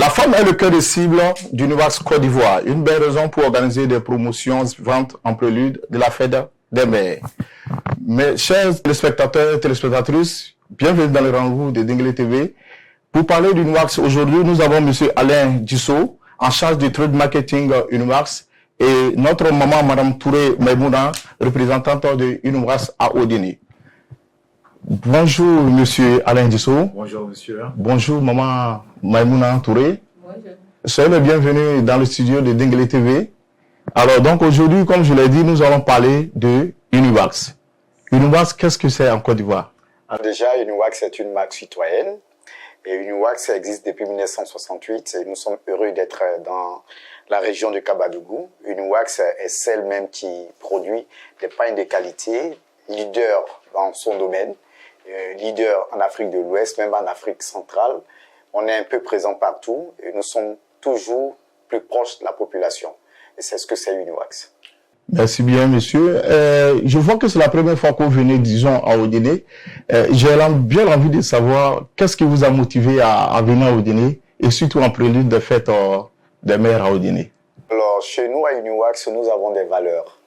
La femme est le cœur de cible d'Univax Côte d'Ivoire. Une belle raison pour organiser des promotions, ventes en prélude de la fête des mères. Mes chers téléspectateurs et téléspectatrices, bienvenue dans le rendez-vous de Dinguélé TV. Pour parler d'Univax, aujourd'hui, nous avons M. Alain Dissot, en charge du trade marketing Univax, et notre maman, Mme Touré Maïmouna, représentante de Univax à Odéné. Bonjour, monsieur Alain Dissot. Bonjour, monsieur. Bonjour, maman Maïmouna Touré. Bonjour. Soyez le bienvenu dans le studio de Dinguélé TV. Alors, donc, aujourd'hui, comme je l'ai dit, nous allons parler de Univax. Univax, qu'est-ce que c'est en Côte d'Ivoire? Déjà, Univax est une marque citoyenne. Et Univax existe depuis 1968 et nous sommes heureux d'être dans la région de Kabadougou. Univax est celle même qui produit des pains de qualité, leader dans son domaine, leader en Afrique de l'Ouest, même en Afrique centrale. On est un peu présent partout et nous sommes toujours plus proches de la population. Et c'est ce que c'est Univax. Merci bien, monsieur. Je vois que c'est la première fois que vous venez, disons, à Odéné. J'ai bien envie de savoir qu'est-ce qui vous a motivé à venir à Odéné et surtout en prélude de fête des mères à Odéné. Alors, chez nous, à Univax, nous avons des valeurs.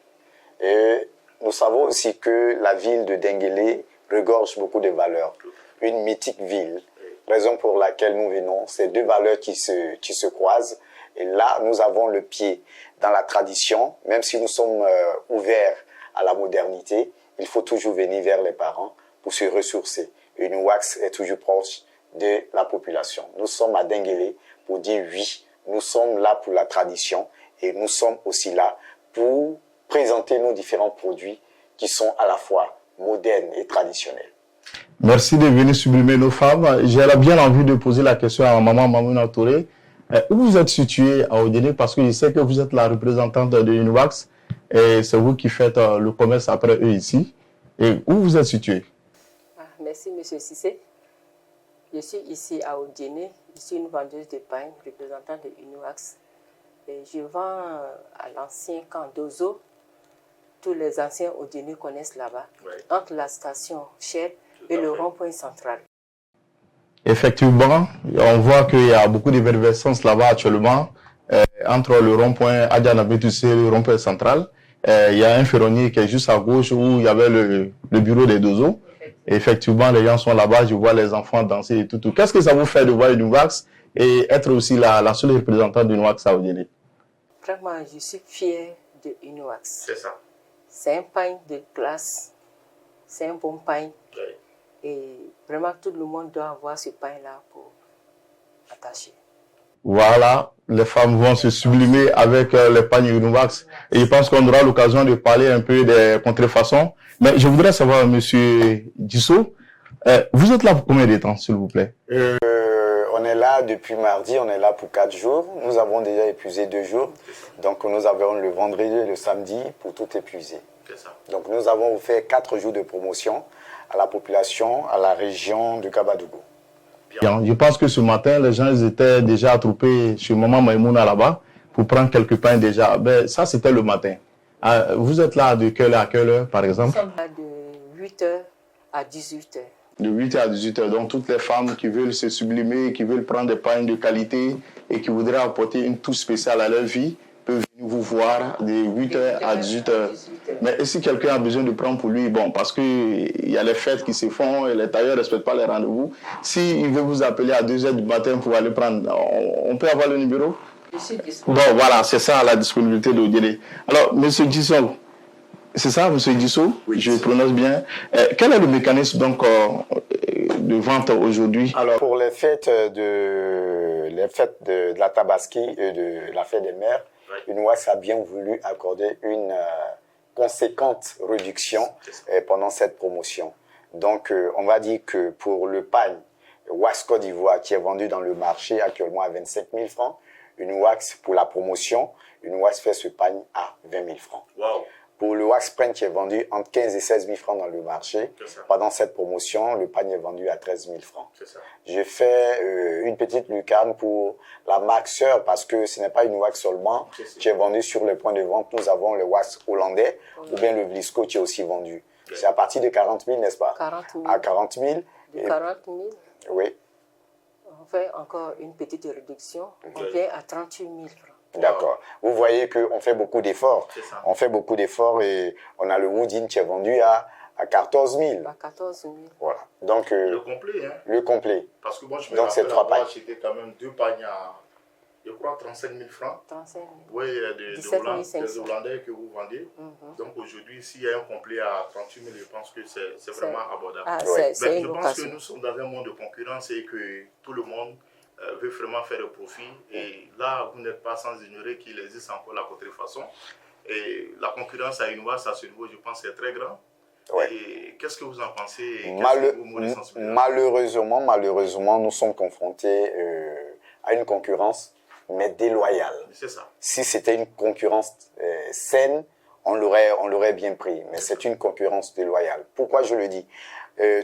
Et nous savons aussi que la ville de Dinguélé regorge beaucoup de valeurs. Une mythique ville. Raison pour laquelle nous venons, c'est deux valeurs qui se croisent. Et là, nous avons le pied dans la tradition. Même si nous sommes ouverts à la modernité, il faut toujours venir vers les parents pour se ressourcer. Univax est toujours proche de la population. Nous sommes à Dinguélé pour dire oui. Nous sommes là pour la tradition et nous sommes aussi là pour présenter nos différents produits qui sont à la fois modernes et traditionnels. Merci de venir sublimer nos femmes. J'ai bien envie de poser la question à maman Mamouna Touré. Où vous êtes situé à Odéné? Parce que je sais que vous êtes la représentante de Univax et c'est vous qui faites le commerce après eux ici. Et où vous êtes situé? Merci, monsieur Cissé. Je suis ici à Odéné. Je suis une vendeuse de pain, représentante de Univax. Et je vends à l'ancien camp d'Ozo. Tous les anciens Odéné connaissent là-bas, entre la station Shell et le rond-point central. Effectivement, on voit qu'il y a beaucoup d'effervescence là-bas actuellement, entre le rond-point Adjanabetussé et le rond-point central. Il y a un ferronnier qui est juste à gauche où il y avait le bureau des Dozo. Effectivement, les gens sont là-bas, je vois les enfants danser et tout. Qu'est-ce que ça vous fait de voir Univax et être aussi la seule représentante d'Univax à Odéné? Vraiment, je suis fière de Univax. C'est ça. C'est un pain de classe, c'est un bon pain. Oui. Et vraiment, tout le monde doit avoir ce pain-là pour attacher. Voilà, les femmes vont se sublimer avec les pagnes Univax. Et je pense qu'on aura l'occasion de parler un peu des contrefaçons. Mais je voudrais savoir, monsieur Dissot, vous êtes là pour combien de temps, s'il vous plaît? On est là depuis mardi, on est là pour 4 jours. Nous avons déjà épuisé 2 jours. Donc nous avons le vendredi et le samedi pour tout épuiser. Donc nous avons fait 4 jours de promotion à la population, à la région de Kabadougou. Bien. Je pense que ce matin, les gens ils étaient déjà attroupés chez maman Maïmouna là-bas pour prendre quelques pains déjà. Ben, ça, c'était le matin. Vous êtes là de quelle heure à quelle heure, par exemple? Nous sommes là de 8h à 18h. De 8h à 18h. Donc, toutes les femmes qui veulent se sublimer, qui veulent prendre des pains de qualité et qui voudraient apporter une touche spéciale à leur vie, peuvent venir vous voir de 8h à 18h. Mais si quelqu'un a besoin de prendre pour lui, bon, parce qu'il y a les fêtes qui se font et les tailleurs ne respectent pas les rendez-vous, s'il veut vous appeler à 2h du matin pour aller prendre, on peut avoir le numéro? Bon, voilà, c'est ça la disponibilité d'Odéné. Alors, monsieur Dissot, c'est ça, monsieur Dissot? Oui, je prononce bien. Quel est le mécanisme donc de vente aujourd'hui? Alors, pour les fêtes de la Tabaski et de la fête des mères, Univax a bien voulu accorder une conséquente réduction pendant cette promotion. Donc, on va dire que pour le pain Wax Côte d'Ivoire qui est vendu dans le marché actuellement à 25 000 francs, Univax, pour la promotion, Univax fait ce pain à 20 000 francs. Wow. Pour le Wax Print qui est vendu entre 15 et 16 000 francs dans le marché, pendant cette promotion, le pain est vendu à 13 000 francs. J'ai fait une petite lucarne pour la marque sœur parce que ce n'est pas une wax seulement qui est vendue sur les points de vente. Nous avons le wax hollandais ou bien le Vlisco qui est aussi vendu. C'est à partir de 40 000, n'est-ce pas? 40 000. À 40 000. De 40 000? Oui. on fait encore une petite réduction. On vient à 38 000 francs. D'accord. Vous voyez qu'on fait beaucoup d'efforts. On fait beaucoup d'efforts et on a le wood-in qui est vendu à 14 000. À 14 000. Voilà. Donc, le complet, hein? Le complet. Parce que moi, je me donc, rappelle trois pagnes. C'était quand même 2 pagnes à, je crois, 35 000 francs. 35 000. Oui, des Hollandais que vous vendez. Donc aujourd'hui, s'il y a un complet à 38 000, je pense que c'est vraiment abordable. Ah, ouais. Je pense que nous sommes dans un monde de concurrence et que tout le monde veut vraiment faire le profit. Et là, vous n'êtes pas sans ignorer qu'il existe encore la contrefaçon. Et la concurrence à UNOWACS, à ce niveau, je pense, est très grande. Ouais. Et qu'est-ce que vous en pensez? Malheureusement, nous sommes confrontés à une concurrence, mais déloyale. C'est ça. Si c'était une concurrence saine, on l'aurait bien pris. Mais c'est une concurrence déloyale. Pourquoi je le dis?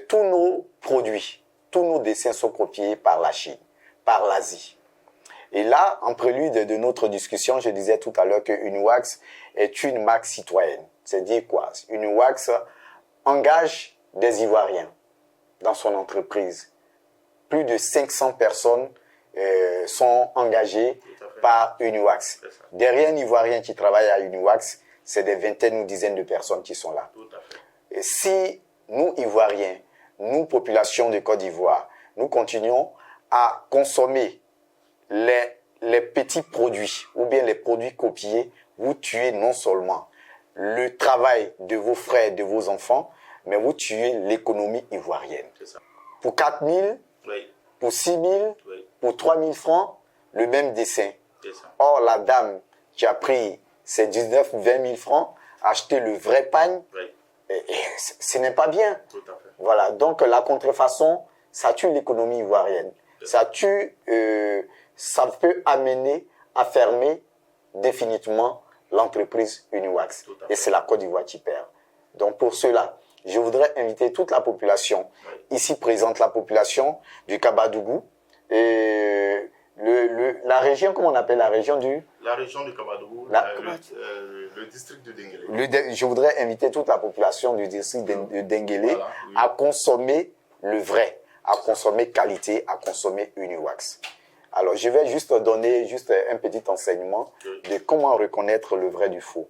Tous nos produits, tous nos dessins sont copiés par la Chine, par l'Asie. Et là, en prélude de notre discussion, je disais tout à l'heure que UNOWACS est une marque citoyenne. C'est-à-dire quoi? UNOWACS engage des Ivoiriens dans son entreprise. Plus de 500 personnes sont engagées par UNOWACS. Derrière un Ivoirien qui travaille à UNOWACS, c'est des vingtaines ou dizaines de personnes qui sont là. Et si nous, Ivoiriens, nous, population de Côte d'Ivoire, nous continuons à consommer les petits produits ou bien les produits copiés, vous tuez non seulement le travail de vos frères, de vos enfants, mais vous tuez l'économie ivoirienne. Pour 4 000, oui. Pour 6 000, oui. Pour 3 000 francs, le même dessin. Or, la dame qui a pris ses 19 000, 20 000 francs, a acheté le vrai pagne, oui. et ce n'est pas bien. Tout à fait. Voilà, donc la contrefaçon, ça tue l'économie ivoirienne. Ça tue, ça peut amener à fermer définitivement l'entreprise UNOWACS. Et c'est la Côte d'Ivoire qui perd. Donc pour cela, je voudrais inviter toute la population, ici présente la population du Kabadougou, et la région, comment on appelle la région du... La région du Kabadougou, le district de Denguélé. Je voudrais inviter toute la population du district de Denguélé à consommer le vrai, à consommer qualité, à consommer UNOWACS. Alors, je vais juste donner un petit enseignement de comment reconnaître le vrai du faux.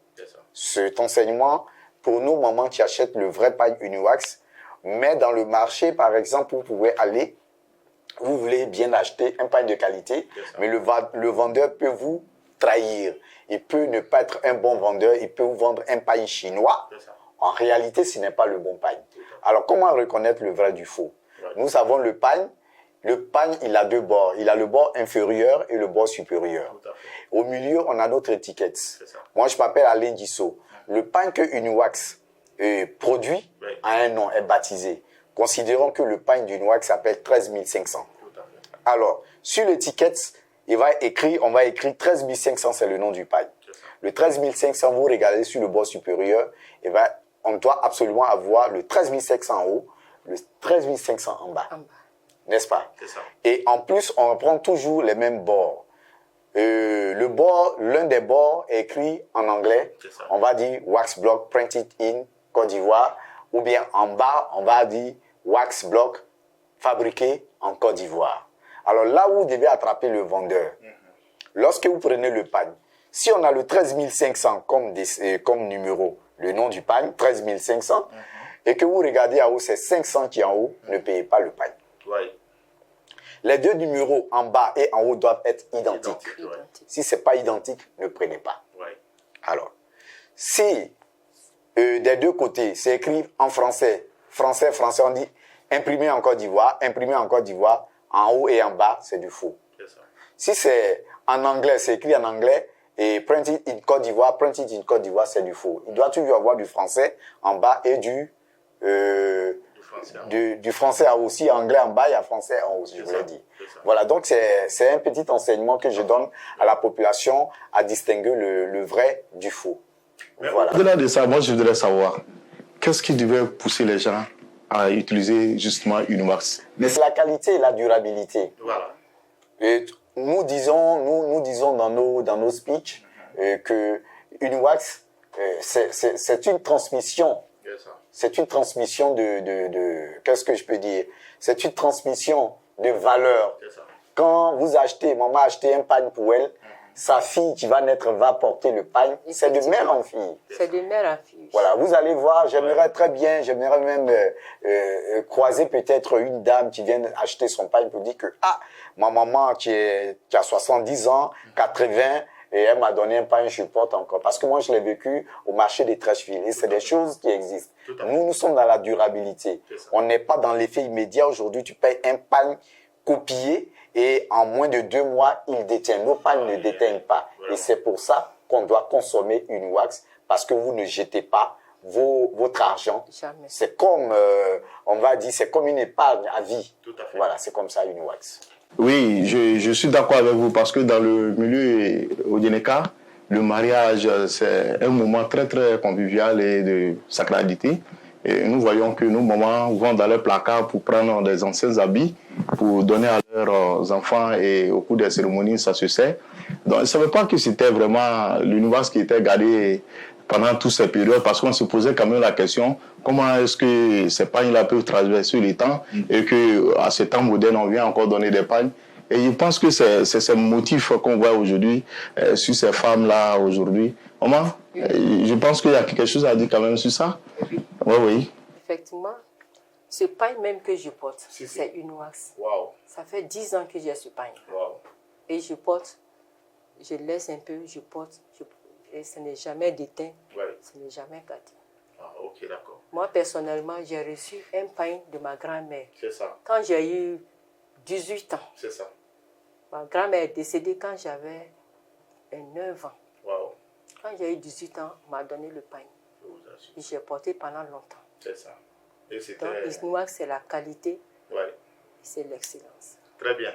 Cet enseignement, pour nous, mamans qui achètent le vrai pagne UNOWACS, mais dans le marché, par exemple, vous pouvez aller, vous voulez bien acheter un pagne de qualité, mais le vendeur peut vous trahir. Il peut ne pas être un bon vendeur, il peut vous vendre un pagne chinois. En réalité, ce n'est pas le bon pagne. Alors, comment reconnaître le vrai du faux? Nous avons le pagne. Le pagne, il a 2 bords. Il a le bord inférieur et le bord supérieur. Au milieu, on a notre étiquette. Moi, je m'appelle Alain Dissot. Le pagne que UNOWACS produit a un nom, est baptisé. Considérons que le pagne d'UNOWACS s'appelle 13 500. Alors, sur l'étiquette, on va écrire 13 500, c'est le nom du pagne. Le 13 500, vous regardez sur le bord supérieur, on doit absolument avoir le 13 500 en haut, le 13 500 en bas. N'est-ce pas? Et en plus, on reprend toujours les mêmes bords. L'un des bords est écrit en anglais. On va dire wax block printed in Côte d'Ivoire. Ou bien en bas, on va dire wax block fabriqué en Côte d'Ivoire. Alors là où vous devez attraper le vendeur, lorsque vous prenez le pagne, si on a le 13 500 comme numéro, le nom du pagne, 13 500, et que vous regardez en haut, c'est 500 qui est en haut, ne payez pas le pagne. Les 2 numéros en bas et en haut doivent être identiques. Si ce n'est pas identique, ne prenez pas. Alors, si des 2 côtés, c'est écrit en français, français, on dit imprimé en Côte d'Ivoire, en haut et en bas, c'est du faux. Si c'est en anglais, c'est écrit en anglais, et printed in Côte d'Ivoire, c'est du faux. Il doit toujours avoir du français en bas et du français aussi, anglais en bas, il y a français en haut, je vous l'ai dit. Voilà, donc c'est un petit enseignement que je donne à la population à distinguer le vrai du faux. Voilà. Au-delà de ça, moi je voudrais savoir, qu'est-ce qui devait pousser les gens à utiliser justement UNOWACS? Mais c'est la qualité et la durabilité. Voilà. Et nous disons dans nos speeches que UNOWACS, c'est une transmission. C'est une transmission qu'est-ce que je peux dire? C'est une transmission de valeurs Quand vous achetez, maman a acheté un pagne pour elle, sa fille qui va naître va porter le pagne. C'est de mère en fille. C'est de mère en fille. Voilà, vous allez voir, j'aimerais très bien, j'aimerais même croiser peut-être une dame qui vient acheter son pagne pour dire que, ah, ma maman qui a 70 ans, 80, et elle m'a donné un pain, je porte encore. Parce que moi, je l'ai vécu au marché des Trècheville. Et c'est des choses qui existent. Nous sommes dans la durabilité. On n'est pas dans l'effet immédiat. Aujourd'hui, tu payes un pain copié et en moins de 2 mois, il détient. Nos pains ne déteignent pas. Et c'est pour ça qu'on doit consommer une wax parce que vous ne jetez pas votre argent. C'est comme, on va dire, c'est comme une épargne à vie. Voilà, c'est comme ça une wax. Oui, je suis d'accord avec vous parce que dans le milieu Odjeneka, le mariage, c'est un moment très très convivial et de sacralité. Et nous voyons que nos mamans vont dans leur placard pour prendre des anciens habits, pour donner à leurs enfants et au cours des cérémonies, ça se sait. Donc, je ne savais pas que c'était vraiment l'univers qui était gardé pendant toutes ces périodes, parce qu'on se posait quand même la question, comment est-ce que ces pagnes-là peuvent traverser le temps et qu'à ce temps moderne, on vient encore donner des pagnes. Et je pense que c'est ces motifs qu'on voit aujourd'hui sur ces femmes-là aujourd'hui. Maman, je pense qu'il y a quelque chose à dire quand même sur ça. Oui, oui. Effectivement, ce pagne même que je porte, c'est une wax. Wow. Ça fait 10 ans que j'ai ce pagne. Wow. Et je porte, je laisse un peu, je porte, et ce n'est jamais déteint, ce n'est jamais gâté. Ah, ok, d'accord. Moi, personnellement, j'ai reçu un pagne de ma grand-mère. C'est ça. Quand j'ai eu 18 ans. C'est ça. Ma grand-mère est décédée quand j'avais 9 ans. Wow. Quand j'ai eu 18 ans, on m'a donné le pagne. Et j'ai porté pendant longtemps. C'est ça. Et donc, Isnoak, c'est la qualité, c'est l'excellence. Très bien.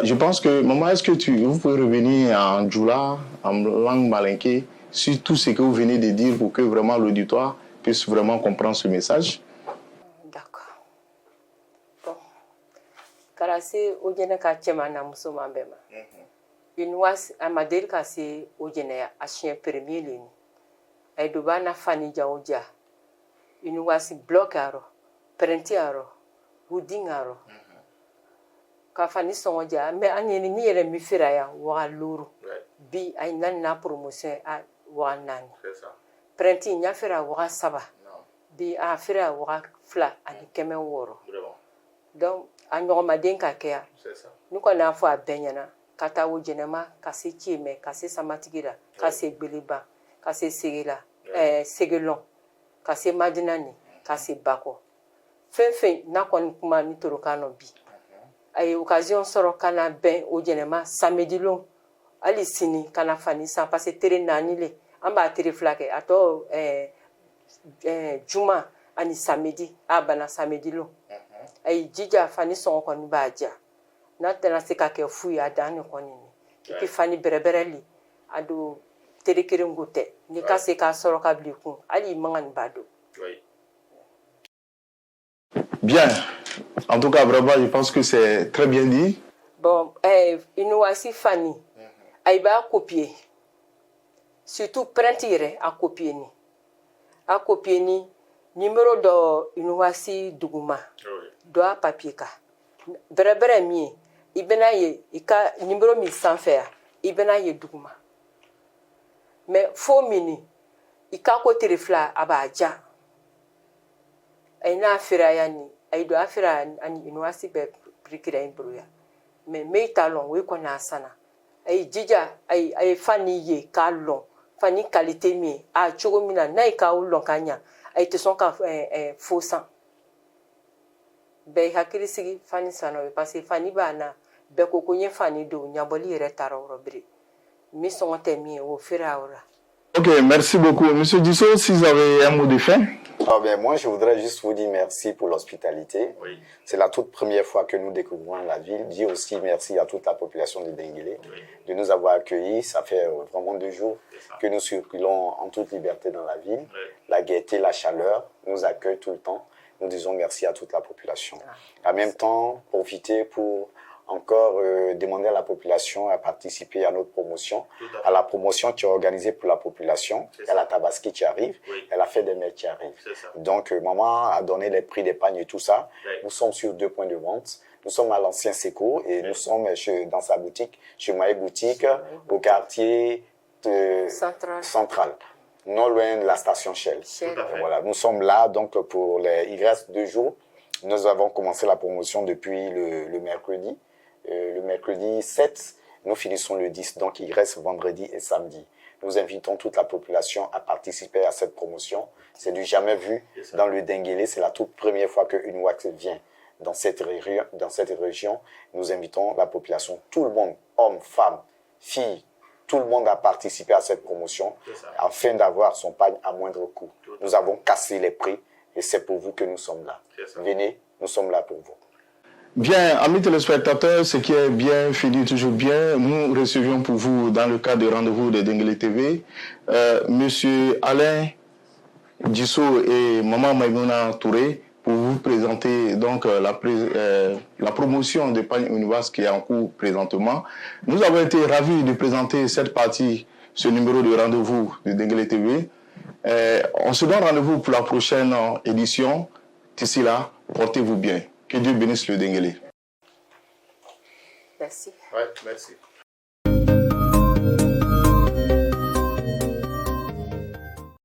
Je pense que, maman, est-ce que vous pouvez revenir en Djoula, en langue malinké, sur tout ce que vous venez de dire pour que vraiment l'auditoire puisse vraiment comprendre ce message? D'accord. Bon. Karase ojene ka chema na musoma bema. Une was amadel ka se ojene a chien premier leni. Ay do bana fani jaoja. Une was block aro, prenti aro, wooding aro. Ka fani sonja me anini ni yere mi firaya wa luru. Bi ay nan na promotion a wa nani. C'est ça. Prenti nya fira wa saba. Bi a fira wa fla ani keme woro. Donc a ɲɔgɔnma den ka kɛ yan ni kɔni y'a fɔ a bɛɛ ɲɛna ka taa wo jɛnɛma ka se Ciemɛ ka se Samatigi la ka se Gbeliba ka se Segela Segelɔn ka se Madinani ka se Bakɔ fɛn fɛn n'a kɔni kuma ni torokan nɔ bi a ye occasion sɔrɔ ka na bɛn o jɛnɛma samedi lon hali sini ka na fani san parce que tere 4 le an b'a tere 2 kɛ a tɔ juma ani samedi a bana samedi lon ay jija fani son kɔni b'a ja n'a tɛna se ka kɛ fu ye a dan ne kɔni et puis fani bɛrɛbɛrɛli a do tere kelen ko tɛ ni ka se k'a sɔrɔ ka bila i kun hali i man ka nin b'a dɔn. Bien, en tout cas vraiment je pense que c'est très bien dit. Bon, inuwasi fani ay b'a copier surtout prenti yɛrɛ a copier ni numéro dɔ inuwasi duguma dɔ a papier kan bɛrɛbɛrɛ min ye i bɛna ye i ka numéro min sanfɛ yan i bɛna ye duguma mais fo mini i ka ko tere 2 a b'a ja ay n'a fira yan ni ay do a fira ani inuwasi bɛ pirikira in bolo yan mais me ta lɔn o kɔni a sana ay jija ay fani ye k'a lɔn fani qualité min ye a cogo min na n'a ye k'a lɔn ka ɲa ay tɛ sɔn ka fo san bɛɛ hakili sigi fani sanɔ parce que fani b'a na bɛɛ ko ko n ye fani don ɲabɔli yɛrɛ taara yɔrɔ bere min sɔngɔ tɛ min ye o feere a yɔrɔ la. Ok, merci beaucoup. Monsieur Disso, si vous avez un mot de fin. Moi, je voudrais juste vous dire merci pour l'hospitalité. Oui. C'est la toute première fois que nous découvrons la ville. Dire aussi merci à toute la population de Denguélé de nous avoir accueillis. Ça fait vraiment 2 jours que nous circulons en toute liberté dans la ville. La gaieté, la chaleur nous accueillent tout le temps. Nous disons merci à toute la population. En même temps, profiter pour encore demander à la population à participer à notre promotion, à la promotion qui est organisée pour la population. Il y a la Tabaski qui arrive, il y a la fête des mères qui arrive. Donc, maman a donné les prix des pagnes et tout ça. Nous sommes sur 2 points de vente. Nous sommes à l'ancien Seco et nous sommes dans sa boutique, chez Maé Boutique, au quartier central, non loin de la station Shell. Voilà, nous sommes là donc il reste 2 jours. Nous avons commencé la promotion depuis le mercredi. Le mercredi 7, nous finissons le 10, donc il reste vendredi et samedi. Nous invitons toute la population à participer à cette promotion. C'est du jamais vu dans le Denguélé. C'est la toute première fois que UNIWAX vient dans cette région. Nous invitons la population, tout le monde, hommes, femmes, filles, tout le monde a participé à cette promotion afin d'avoir son pagne à moindre coût. Nous avons cassé les prix et c'est pour vous que nous sommes là. Venez, nous sommes là pour vous. Bien, amis téléspectateurs, ce qui est bien finit toujours bien. Nous recevions pour vous, dans le cadre de rendez-vous de Denguélé TV, Monsieur Alain Disso et Maman Maïmouna Touré pour vous présenter donc la promotion de Pagne UNIWAX qui est en cours présentement. Nous avons été ravis de présenter cette partie, ce numéro de rendez-vous de Denguélé TV. On se donne rendez-vous pour la prochaine édition. D'ici là, portez-vous bien. Que Dieu bénisse le Denguélé. Merci. Ouais, merci.